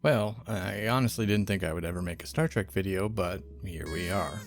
Well, I honestly didn't think I would ever make a Star Trek video, but here we are.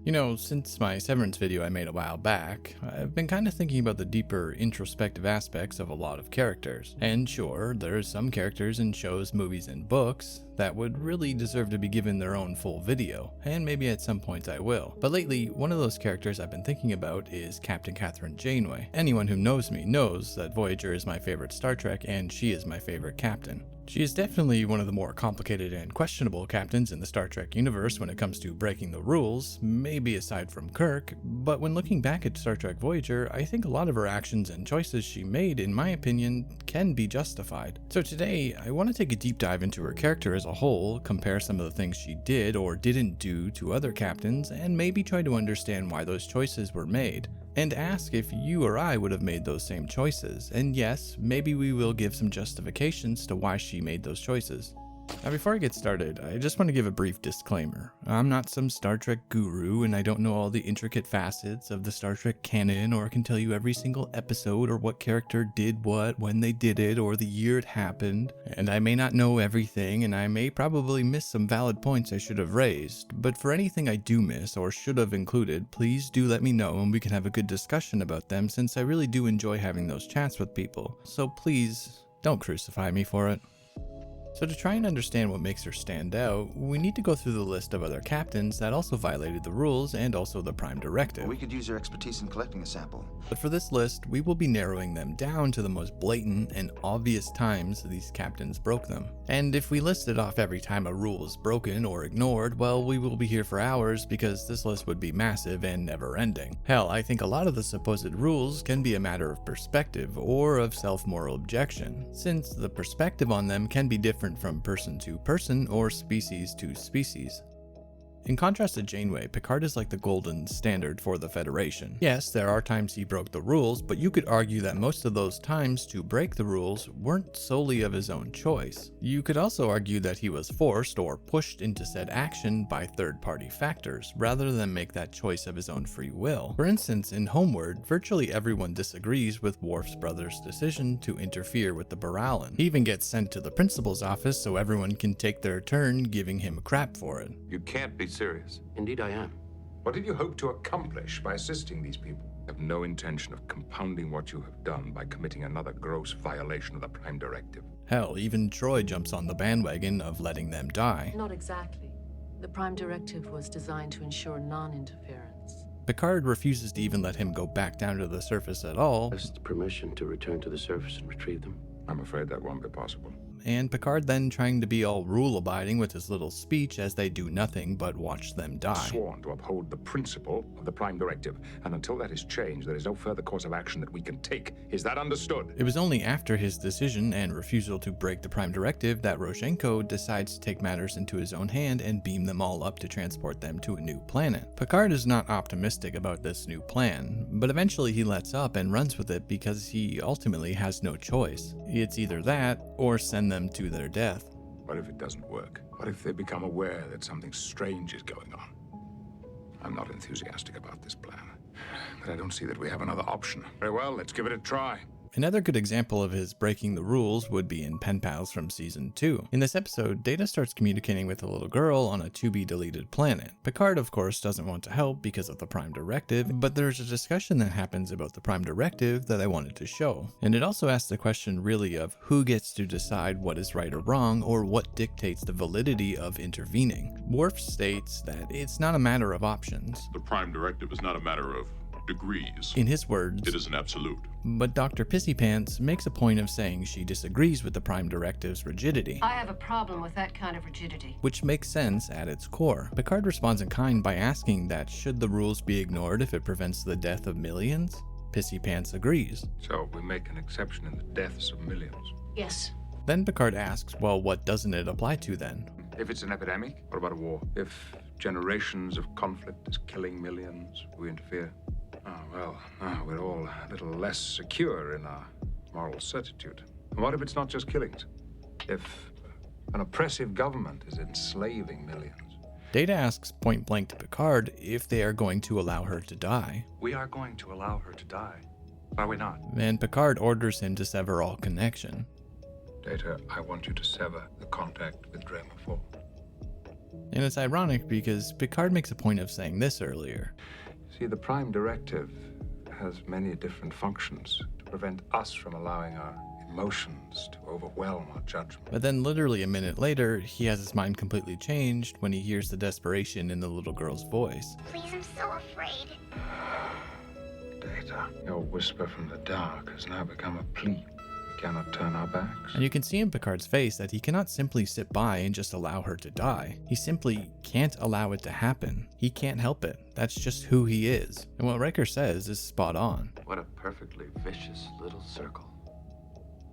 You know, since my Severance video I made a while back, I've been kind of thinking about the deeper introspective aspects of a lot of characters. And sure, there's some characters in shows, movies, and books that would really deserve to be given their own full video, and maybe at some point I will. But lately, one of those characters I've been thinking about is Captain Kathryn Janeway. Anyone who knows me knows that Voyager is my favorite Star Trek, and she is my favorite captain. She is definitely one of the more complicated and questionable captains in the Star Trek universe when it comes to breaking the rules, maybe aside from Kirk, but when looking back at Star Trek Voyager, I think a lot of her actions and choices she made, in my opinion, can be justified. So today, I want to take a deep dive into her character as a whole, compare some of the things she did or didn't do to other captains, and maybe try to understand why those choices were made. And ask if you or I would have made those same choices. And yes, maybe we will give some justifications to why she made those choices. Now before I get started, I just want to give a brief disclaimer. I'm not some Star Trek guru, and I don't know all the intricate facets of the Star Trek canon, or can tell you every single episode or what character did what, when they did it, or the year it happened. And I may not know everything, and I may probably miss some valid points I should have raised, but for anything I do miss or should have included, please do let me know and we can have a good discussion about them, since I really do enjoy having those chats with people. So please, don't crucify me for it. So to try and understand what makes her stand out, we need to go through the list of other captains that also violated the rules and also the Prime Directive. We could use your expertise in collecting a sample. But for this list, we will be narrowing them down to the most blatant and obvious times these captains broke them. And if we listed off every time a rule is broken or ignored, well, we will be here for hours because this list would be massive and never ending. Hell, I think a lot of the supposed rules can be a matter of perspective or of self-moral objection, since the perspective on them can be different from person to person or species to species. In contrast to Janeway, Picard is like the golden standard for the Federation. Yes, there are times he broke the rules, but you could argue that most of those times to break the rules weren't solely of his own choice. You could also argue that he was forced or pushed into said action by third-party factors, rather than make that choice of his own free will. For instance, in Homeward, virtually everyone disagrees with Worf's brother's decision to interfere with the Baralan. He even gets sent to the principal's office so everyone can take their turn giving him crap for it. You can't be serious. Indeed I am. What did you hope to accomplish by assisting these people? I have no intention of compounding what you have done by committing another gross violation of the Prime Directive. Hell, even Troy jumps on the bandwagon of letting them die. Not exactly. The Prime Directive was designed to ensure non-interference. Picard refuses to even let him go back down to the surface at all. Just permission to return to the surface and retrieve them. I'm afraid that won't be possible. And Picard then trying to be all rule-abiding with his little speech as they do nothing but watch them die. Sworn to uphold the principle of the Prime Directive, and until that is changed, there is no further course of action that we can take. Is that understood? It was only after his decision and refusal to break the Prime Directive that Rozhenko decides to take matters into his own hand and beam them all up to transport them to a new planet. Picard is not optimistic about this new plan, but eventually he lets up and runs with it because he ultimately has no choice. It's either that or send them to their death. What if it doesn't work? What if they become aware that something strange is going on? I'm not enthusiastic about this plan, but I don't see that we have another option. Very well, let's give it a try. Another good example of his breaking the rules would be in Pen Pals from Season 2. In this episode, Data starts communicating with a little girl on a to-be-deleted planet. Picard, of course, doesn't want to help because of the Prime Directive, but there's a discussion that happens about the Prime Directive that I wanted to show. And it also asks the question really of who gets to decide what is right or wrong, or what dictates the validity of intervening. Worf states that it's not a matter of options. The Prime Directive is not a matter of degrees. In his words, it is an absolute. But Dr. Pissypants makes a point of saying she disagrees with the Prime Directive's rigidity. I have a problem with that kind of rigidity. Which makes sense at its core. Picard responds in kind by asking that should the rules be ignored if it prevents the death of millions? Pissypants agrees. So we make an exception in the deaths of millions. Yes. Then Picard asks, well, what doesn't it apply to then? If it's an epidemic, what about a war? If generations of conflict is killing millions, we interfere. Now we're all a little less secure in our moral certitude. And what if it's not just killings? If an oppressive government is enslaving millions? Data asks point blank to Picard if they are going to allow her to die. We are going to allow her to die, are we not? And Picard orders him to sever all connection. Data, I want you to sever the contact with And it's ironic because Picard makes a point of saying this earlier. See, the Prime Directive has many different functions to prevent us from allowing our emotions to overwhelm our judgment. But then literally a minute later, he has his mind completely changed when he hears the desperation in the little girl's voice. Please, I'm so afraid. Data, your whisper from the dark has now become a plea. We cannot turn our backs. And you can see in Picard's face that he cannot simply sit by and just allow her to die. He simply can't allow it to happen. He can't help it. That's just who he is. And what Riker says is spot on. What a perfectly vicious little circle.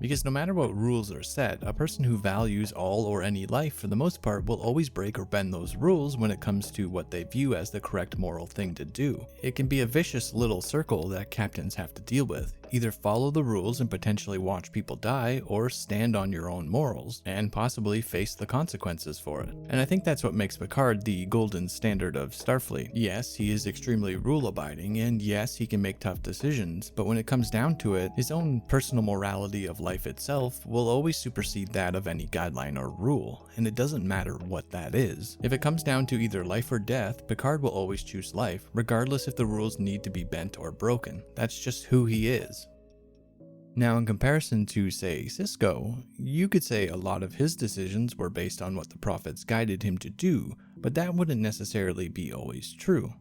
Because no matter what rules are set, a person who values all or any life for the most part will always break or bend those rules when it comes to what they view as the correct moral thing to do. It can be a vicious little circle that captains have to deal with. Either follow the rules and potentially watch people die, or stand on your own morals, and possibly face the consequences for it. And I think that's what makes Picard the golden standard of Starfleet. Yes, he is extremely rule-abiding, and yes, he can make tough decisions, but when it comes down to it, his own personal morality of life itself will always supersede that of any guideline or rule, and it doesn't matter what that is. If it comes down to either life or death, Picard will always choose life, regardless if the rules need to be bent or broken. That's just who he is. Now, in comparison to, say, Sisko, you could say a lot of his decisions were based on what the prophets guided him to do, but that wouldn't necessarily be always true.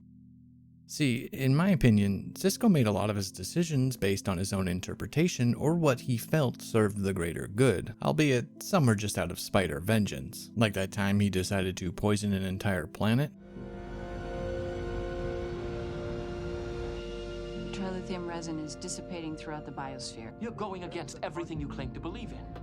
See, in my opinion, Sisko made a lot of his decisions based on his own interpretation or what he felt served the greater good, albeit some were just out of spite or vengeance, like that time he decided to poison an entire planet. Trilithium resin is dissipating throughout the biosphere. You're going against everything you claim to believe in.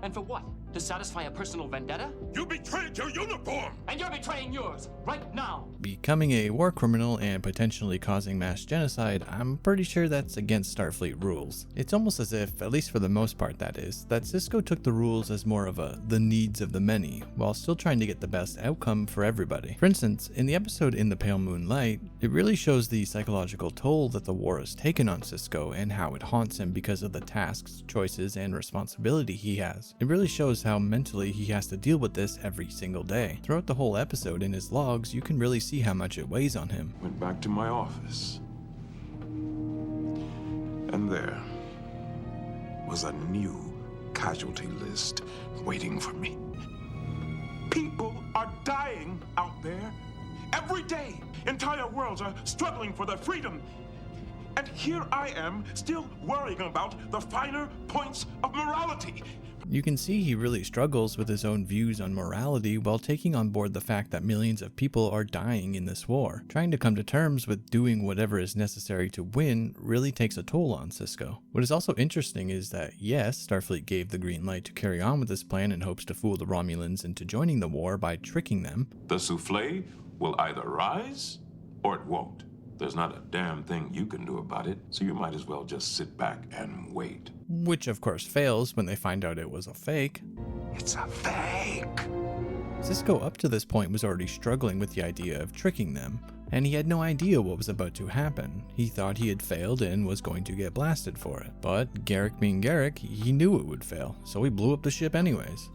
And for what? To satisfy a personal vendetta? You betrayed your uniform! And you're betraying yours, right now! Becoming a war criminal and potentially causing mass genocide, I'm pretty sure that's against Starfleet rules. It's almost as if, at least for the most part that is, that Sisko took the rules as more of the needs of the many, while still trying to get the best outcome for everybody. For instance, in the episode In the Pale Moonlight, it really shows the psychological toll that the war has taken on Sisko and how it haunts him because of the tasks, choices, and responsibility he has. It really shows how mentally he has to deal with this every single day. Throughout the whole episode in his logs, you can really see how much it weighs on him. Went back to my office. And there was a new casualty list waiting for me. People are dying out there every day. Entire worlds are struggling for their freedom. And here I am, still worrying about the finer points of morality. You can see he really struggles with his own views on morality while taking on board the fact that millions of people are dying in this war. Trying to come to terms with doing whatever is necessary to win really takes a toll on Sisko. What is also interesting is that yes, Starfleet gave the green light to carry on with this plan in hopes to fool the Romulans into joining the war by tricking them. The souffle will either rise or it won't. There's not a damn thing you can do about it, so you might as well just sit back and wait. Which of course fails when they find out it was a fake. It's a fake! Sisko up to this point was already struggling with the idea of tricking them, and he had no idea what was about to happen. He thought he had failed and was going to get blasted for it. But Garrick being Garrick, he knew it would fail, so he blew up the ship anyways.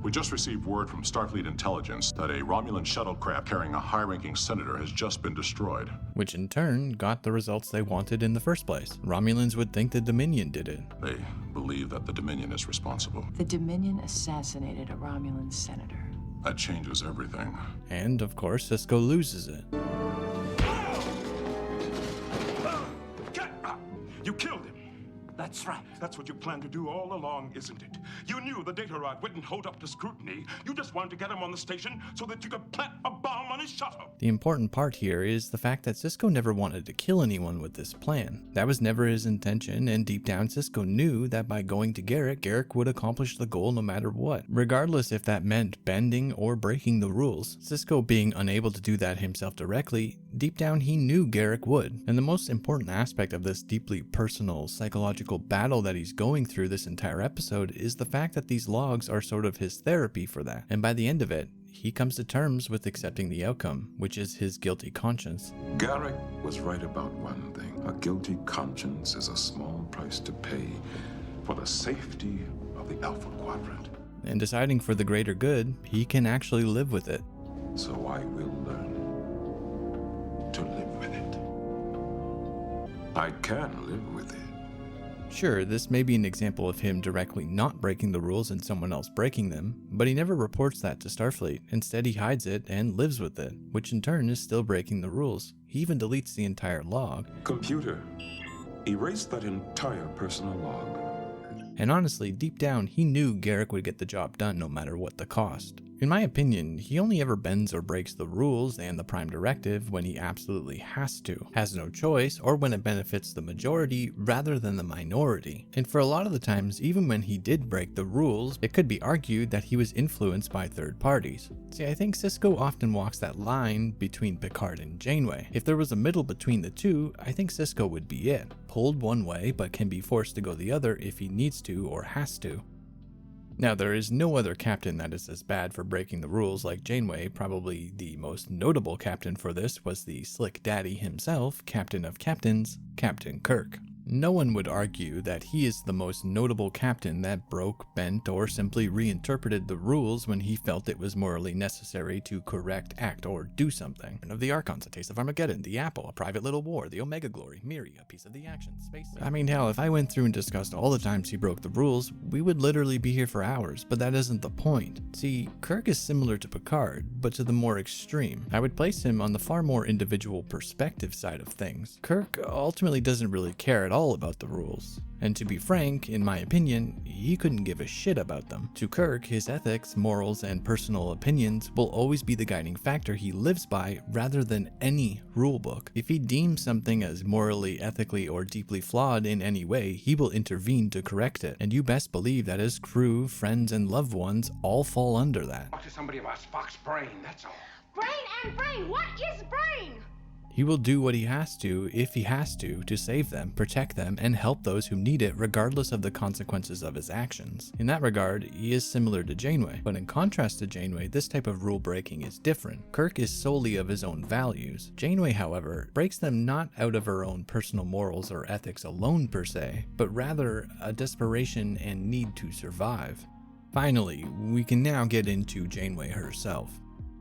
We just received word from Starfleet Intelligence that a Romulan shuttlecraft carrying a high-ranking senator has just been destroyed. Which in turn got the results they wanted in the first place. Romulans would think the Dominion did it. They believe that the Dominion is responsible. The Dominion assassinated a Romulan senator. That changes everything. And of course, Sisko loses it. Get up! You killed him! That's right. That's what you planned to do all along, isn't it? You knew the data rod wouldn't hold up to scrutiny. You just wanted to get him on the station so that you could plant a bomb on his shuttle. The important part here is the fact that Sisko never wanted to kill anyone with this plan. That was never his intention, and deep down Sisko knew that by going to Garrick, Garrick would accomplish the goal no matter what, regardless if that meant bending or breaking the rules. Sisko being unable to do that himself directly, deep down he knew Garrick would. And the most important aspect of this deeply personal, psychological battle that he's going through this entire episode is the fact that these logs are sort of his therapy for that. And by the end of it, he comes to terms with accepting the outcome, which is his guilty conscience. Garrick was right about one thing. A guilty conscience is a small price to pay for the safety of the Alpha Quadrant. And deciding for the greater good, he can actually live with it. So I will learn to live with it. I can live with it. Sure, this may be an example of him directly not breaking the rules and someone else breaking them, but he never reports that to Starfleet. Instead, he hides it and lives with it, which in turn is still breaking the rules. He even deletes the entire log. Computer, erase that entire personal log. And honestly, deep down, he knew Garrick would get the job done no matter what the cost. In my opinion, he only ever bends or breaks the rules and the Prime Directive when he absolutely has to, has no choice, or when it benefits the majority rather than the minority. And for a lot of the times, even when he did break the rules, it could be argued that he was influenced by third parties. See, I think Sisko often walks that line between Picard and Janeway. If there was a middle between the two, I think Sisko would be it. Pulled one way, but can be forced to go the other if he needs to or has to. Now, there is no other captain that is as bad for breaking the rules like Janeway. Probably the most notable captain for this was the slick daddy himself, Captain of Captains, Captain Kirk. No one would argue that he is the most notable captain that broke, bent, or simply reinterpreted the rules when he felt it was morally necessary to correct, act, or do something. Of the Archons, a taste of Armageddon, the Apple, a private little war, the Omega Glory, Miri, a piece of the action, space. I mean, hell, if I went through and discussed all the times he broke the rules, we would literally be here for hours, but that isn't the point. See, Kirk is similar to Picard, but to the more extreme. I would place him on the far more individual perspective side of things. Kirk ultimately doesn't really care at all about the rules. And to be frank, in my opinion, he couldn't give a shit about them. To Kirk, his ethics, morals, and personal opinions will always be the guiding factor he lives by rather than any rulebook. If he deems something as morally, ethically, or deeply flawed in any way, he will intervene to correct it. And you best believe that his crew, friends, and loved ones all fall under that. Talk to somebody about Spock's brain, that's all. Brain and brain! What is brain? He will do what he has to, if he has to save them, protect them, and help those who need it regardless of the consequences of his actions. In that regard, he is similar to Janeway, but in contrast to Janeway, this type of rule breaking is different. Kirk is solely of his own values. Janeway, however, breaks them not out of her own personal morals or ethics alone per se, but rather a desperation and need to survive. Finally, we can now get into Janeway herself.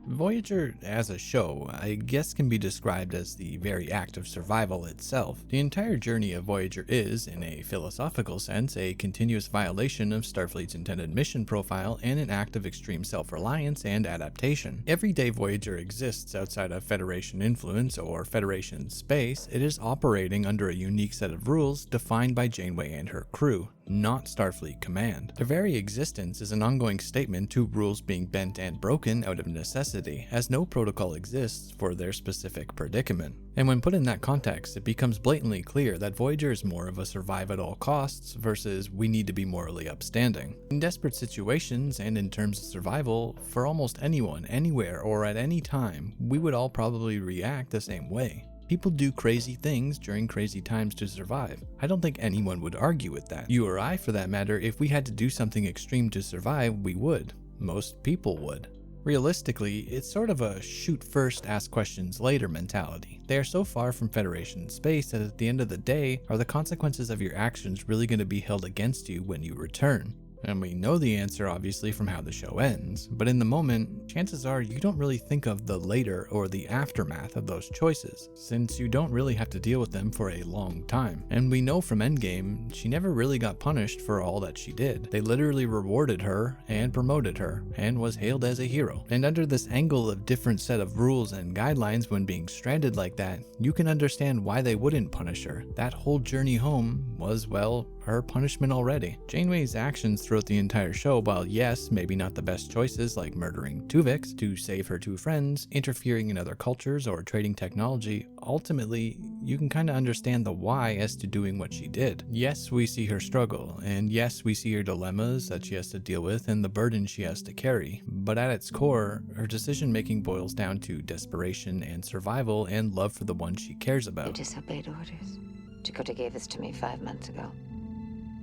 Voyager, as a show, I guess can be described as the very act of survival itself. The entire journey of Voyager is, in a philosophical sense, a continuous violation of Starfleet's intended mission profile and an act of extreme self-reliance and adaptation. Every day Voyager exists outside of Federation influence or Federation space, it is operating under a unique set of rules defined by Janeway and her crew, not Starfleet Command. Their very existence is an ongoing statement to rules being bent and broken out of necessity, as no protocol exists for their specific predicament. And when put in that context, it becomes blatantly clear that Voyager is more of a survive at all costs versus we need to be morally upstanding. In desperate situations and in terms of survival, for almost anyone, anywhere, or at any time, we would all probably react the same way. People do crazy things during crazy times to survive. I don't think anyone would argue with that. You or I, for that matter, if we had to do something extreme to survive, we would. Most people would. Realistically, it's sort of a shoot first, ask questions later mentality. They are so far from Federation space that at the end of the day, are the consequences of your actions really going to be held against you when you return? And we know the answer obviously from how the show ends, but in the moment, chances are you don't really think of the later or the aftermath of those choices, since you don't really have to deal with them for a long time. And we know from Endgame, she never really got punished for all that she did. They literally rewarded her and promoted her, and was hailed as a hero. And under this angle of different set of rules and guidelines when being stranded like that, you can understand why they wouldn't punish her. That whole journey home was, well, her punishment already. Janeway's actions throughout the entire show, while yes, maybe not the best choices like murdering Tuvix to save her two friends, interfering in other cultures, or trading technology, ultimately, you can kind of understand the why as to doing what she did. Yes, we see her struggle, and yes, we see her dilemmas that she has to deal with and the burden she has to carry, but at its core, her decision making boils down to desperation and survival and love for the one she cares about. You disobeyed orders. Chakotay gave this to me 5 months ago.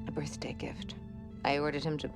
A birthday gift. I ordered him to...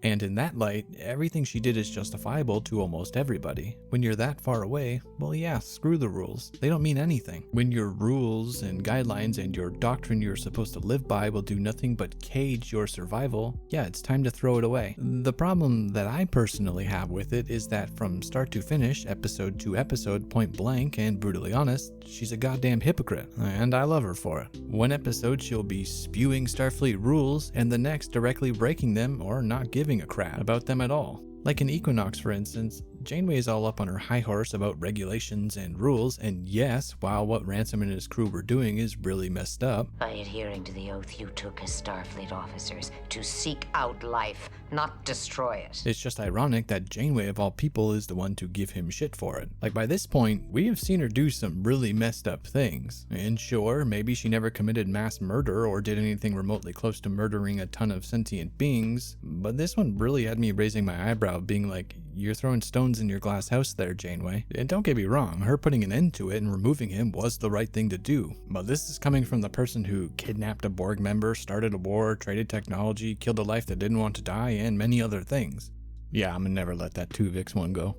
And in that light, everything she did is justifiable to almost everybody. When you're that far away, well yeah, screw the rules. They don't mean anything. When your rules and guidelines and your doctrine you're supposed to live by will do nothing but cage your survival, yeah, it's time to throw it away. The problem that I personally have with it is that from start to finish, episode to episode, point blank and brutally honest, she's a goddamn hypocrite, and I love her for it. One episode she'll be spewing Starfleet rules, and the next directly breaking them or not giving a crap about them at all. Like in Equinox, for instance, Janeway is all up on her high horse about regulations and rules, and yes, while what Ransom and his crew were doing is really messed up, by adhering to the oath you took as Starfleet officers to seek out life, not destroy it. It's just ironic that Janeway of all people is the one to give him shit for it. Like by this point, we have seen her do some really messed up things. And sure, maybe she never committed mass murder or did anything remotely close to murdering a ton of sentient beings, but this one really had me raising my eyebrow, being like, you're throwing stones in your glass house there, Janeway. And don't get me wrong, her putting an end to it and removing him was the right thing to do. But this is coming from the person who kidnapped a Borg member, started a war, traded technology, killed a life that didn't want to die, and many other things. Yeah, I'm gonna never let that 2Vix one go.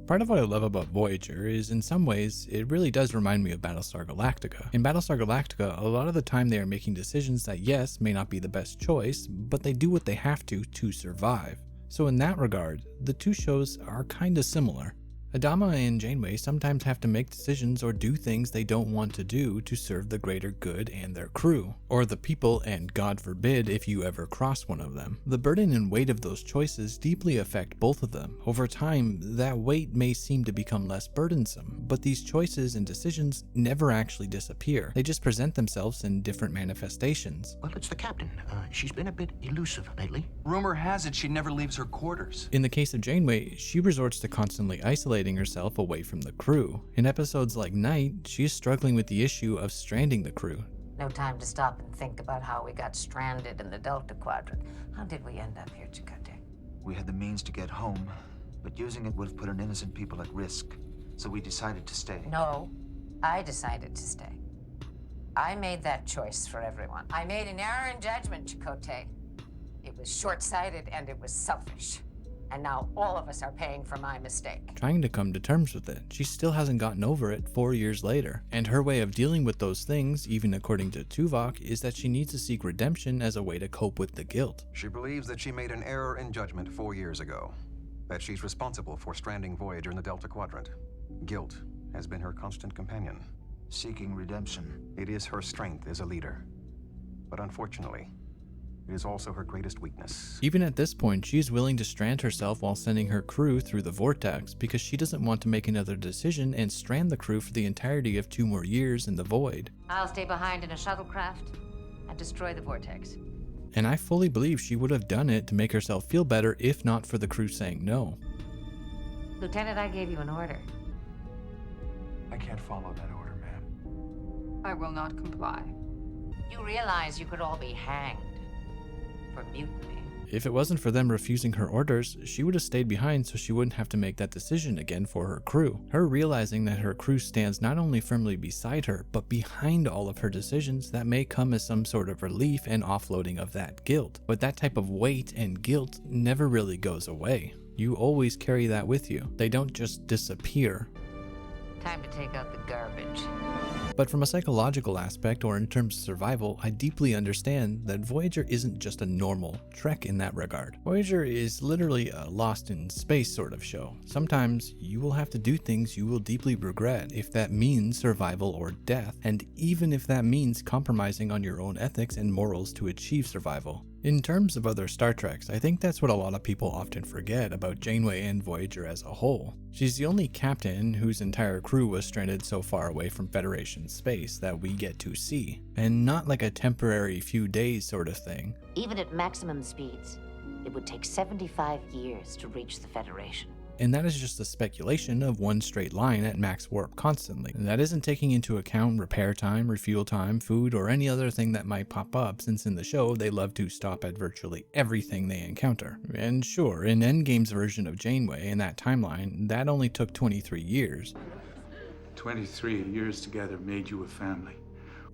Part of what I love about Voyager is, in some ways, it really does remind me of Battlestar Galactica. In Battlestar Galactica, a lot of the time they are making decisions that, yes, may not be the best choice, but they do what they have to survive. So in that regard, the two shows are kinda similar. Adama and Janeway sometimes have to make decisions or do things they don't want to do to serve the greater good and their crew, or the people, and God forbid if you ever cross one of them. The burden and weight of those choices deeply affect both of them. Over time, that weight may seem to become less burdensome, but these choices and decisions never actually disappear. They just present themselves in different manifestations. Well, it's the captain. She's been a bit elusive lately. Rumor has it she never leaves her quarters. In the case of Janeway, she resorts to constantly isolating herself away from the crew. In episodes like Night, she is struggling with the issue of stranding the crew. No time to stop and think about how we got stranded in the Delta Quadrant. How did we end up here, Chakotay? We had the means to get home, but using it would have put an innocent people at risk. So we decided to stay. No, I decided to stay. I made that choice for everyone. I made an error in judgment, Chakotay. It was short-sighted and it was selfish. And now all of us are paying for my mistake. Trying to come to terms with it, she still hasn't gotten over it 4 years later. And her way of dealing with those things, even according to Tuvok, is that she needs to seek redemption as a way to cope with the guilt. She believes that she made an error in judgment 4 years ago. That she's responsible for stranding Voyager in the Delta Quadrant. Guilt has been her constant companion. Seeking redemption. It is her strength as a leader. But unfortunately, it is also her greatest weakness. Even at this point, she is willing to strand herself while sending her crew through the vortex because she doesn't want to make another decision and strand the crew for the entirety of 2 more years in the void. I'll stay behind in a shuttlecraft and destroy the vortex. And I fully believe she would have done it to make herself feel better if not for the crew saying no. Lieutenant, I gave you an order. I can't follow that order, ma'am. I will not comply. You realize you could all be hanged for mutiny. If it wasn't for them refusing her orders, she would have stayed behind so she wouldn't have to make that decision again for her crew. Her realizing that her crew stands not only firmly beside her, but behind all of her decisions, that may come as some sort of relief and offloading of that guilt. But that type of weight and guilt never really goes away. You always carry that with you. They don't just disappear. Time to take out the garbage. But from a psychological aspect or in terms of survival, I deeply understand that Voyager isn't just a normal Trek in that regard. Voyager is literally a Lost in Space sort of show. Sometimes you will have to do things you will deeply regret if that means survival or death, and even if that means compromising on your own ethics and morals to achieve survival. In terms of other Star Treks, I think that's what a lot of people often forget about Janeway and Voyager as a whole. She's the only captain whose entire crew was stranded so far away from Federation space that we get to see, and not like a temporary few days sort of thing. Even at maximum speeds, it would take 75 years to reach the Federation. And that is just a speculation of one straight line at max warp constantly. And that isn't taking into account repair time, refuel time, food, or any other thing that might pop up, since in the show they love to stop at virtually everything they encounter. And sure, in Endgame's version of Janeway in that timeline, that only took 23 years. 23 years together made you a family.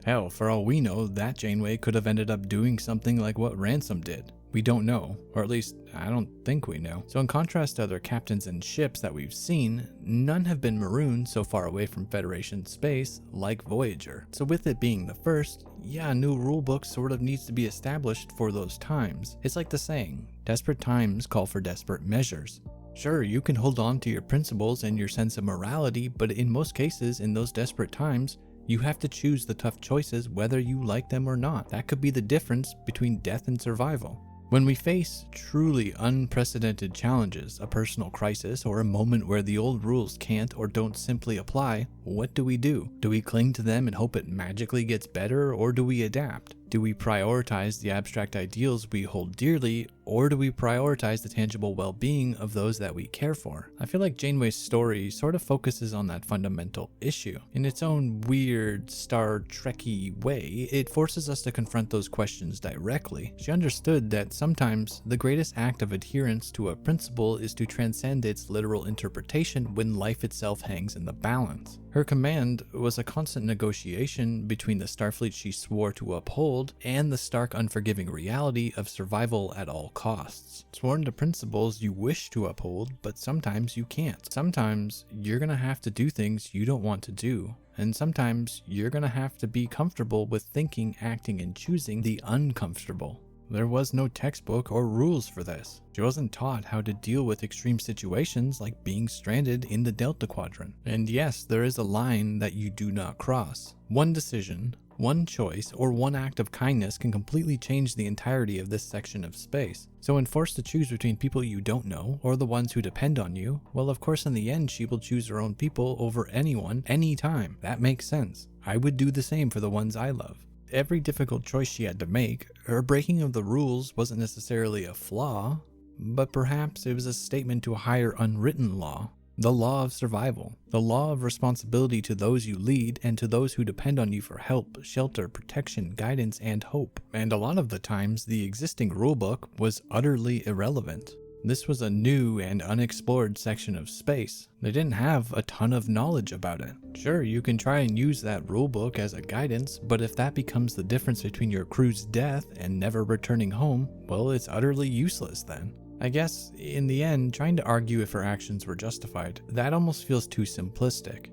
Hell, for all we know, that Janeway could have ended up doing something like what Ransom did. We don't know, or at least I don't think we know. So in contrast to other captains and ships that we've seen, none have been marooned so far away from Federation space like Voyager. So with it being the first, yeah, a new rulebook sort of needs to be established for those times. It's like the saying, desperate times call for desperate measures. Sure, you can hold on to your principles and your sense of morality, but in most cases, in those desperate times, you have to choose the tough choices whether you like them or not. That could be the difference between death and survival. When we face truly unprecedented challenges, a personal crisis, or a moment where the old rules can't or don't simply apply, what do? Do we cling to them and hope it magically gets better, or do we adapt? Do we prioritize the abstract ideals we hold dearly, or do we prioritize the tangible well-being of those that we care for? I feel like Janeway's story sort of focuses on that fundamental issue. In its own weird, Star Trek-y way, it forces us to confront those questions directly. She understood that sometimes the greatest act of adherence to a principle is to transcend its literal interpretation when life itself hangs in the balance. Her command was a constant negotiation between the Starfleet she swore to uphold and the stark, unforgiving reality of survival at all costs. Sworn to principles you wish to uphold, but sometimes you can't. Sometimes you're gonna have to do things you don't want to do, and sometimes you're gonna have to be comfortable with thinking, acting, and choosing the uncomfortable. There was no textbook or rules for this. She wasn't taught how to deal with extreme situations like being stranded in the Delta Quadrant. And yes, there is a line that you do not cross. One decision, one choice, or one act of kindness can completely change the entirety of this section of space. So when forced to choose between people you don't know or the ones who depend on you, well, of course in the end she will choose her own people over anyone, anytime. That makes sense. I would do the same for the ones I love. Every difficult choice she had to make, her breaking of the rules wasn't necessarily a flaw, but perhaps it was a statement to a higher unwritten law, the law of survival, the law of responsibility to those you lead and to those who depend on you for help, shelter, protection, guidance, and hope. And a lot of the times, the existing rulebook was utterly irrelevant. This was a new and unexplored section of space. They didn't have a ton of knowledge about it. Sure, you can try and use that rulebook as a guidance, but if that becomes the difference between your crew's death and never returning home, well, it's utterly useless then. I guess, in the end, trying to argue if her actions were justified, that almost feels too simplistic.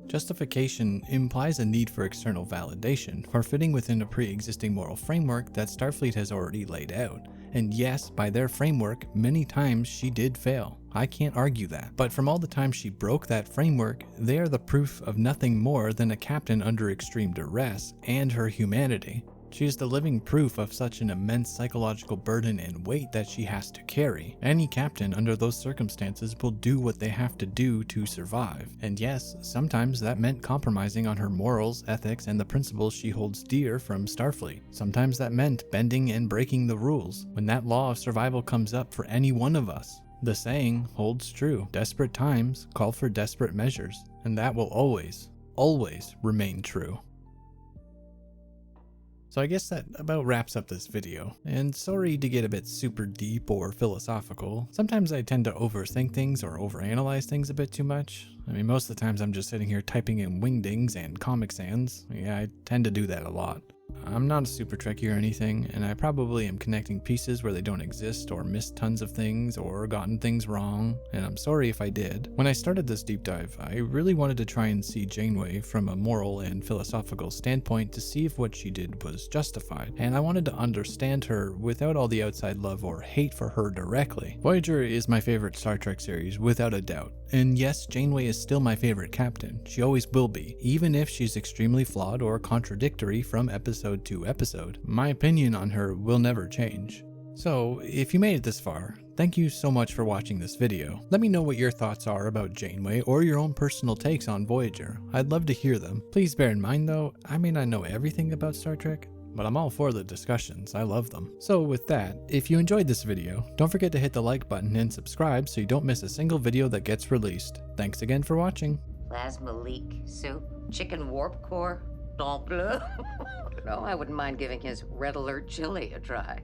Justification implies a need for external validation, for fitting within a pre-existing moral framework that Starfleet has already laid out. And yes, by their framework, many times she did fail. I can't argue that. But from all the times she broke that framework, they are the proof of nothing more than a captain under extreme duress and her humanity. She is the living proof of such an immense psychological burden and weight that she has to carry. Any captain under those circumstances will do what they have to do to survive. And yes, sometimes that meant compromising on her morals, ethics, and the principles she holds dear from Starfleet. Sometimes that meant bending and breaking the rules when that law of survival comes up for any one of us. The saying holds true. Desperate times call for desperate measures. And that will always, always remain true. So I guess that about wraps up this video, and sorry to get a bit super deep or philosophical. Sometimes I tend to overthink things or overanalyze things a bit too much. I mean, most of the times I'm just sitting here typing in wingdings and Comic Sans. Yeah, I tend to do that a lot. I'm not a super Trekkie or anything, and I probably am connecting pieces where they don't exist or missed tons of things or gotten things wrong, and I'm sorry if I did. When I started this deep dive, I really wanted to try and see Janeway from a moral and philosophical standpoint to see if what she did was justified, and I wanted to understand her without all the outside love or hate for her directly. Voyager is my favorite Star Trek series, without a doubt. And yes, Janeway is still my favorite captain. She always will be, even if she's extremely flawed or contradictory from episode to episode. My opinion on her will never change. So, if you made it this far, thank you so much for watching this video. Let me know what your thoughts are about Janeway or your own personal takes on Voyager. I'd love to hear them. Please bear in mind though, I may not know everything about Star Trek, but I'm all for the discussions. I love them. So with that, if you enjoyed this video, don't forget to hit the like button and subscribe so you don't miss a single video that gets released. Thanks again for watching. Plasma leak soup, chicken warp core, don't bleu. No, I wouldn't mind giving his red alert chili a try.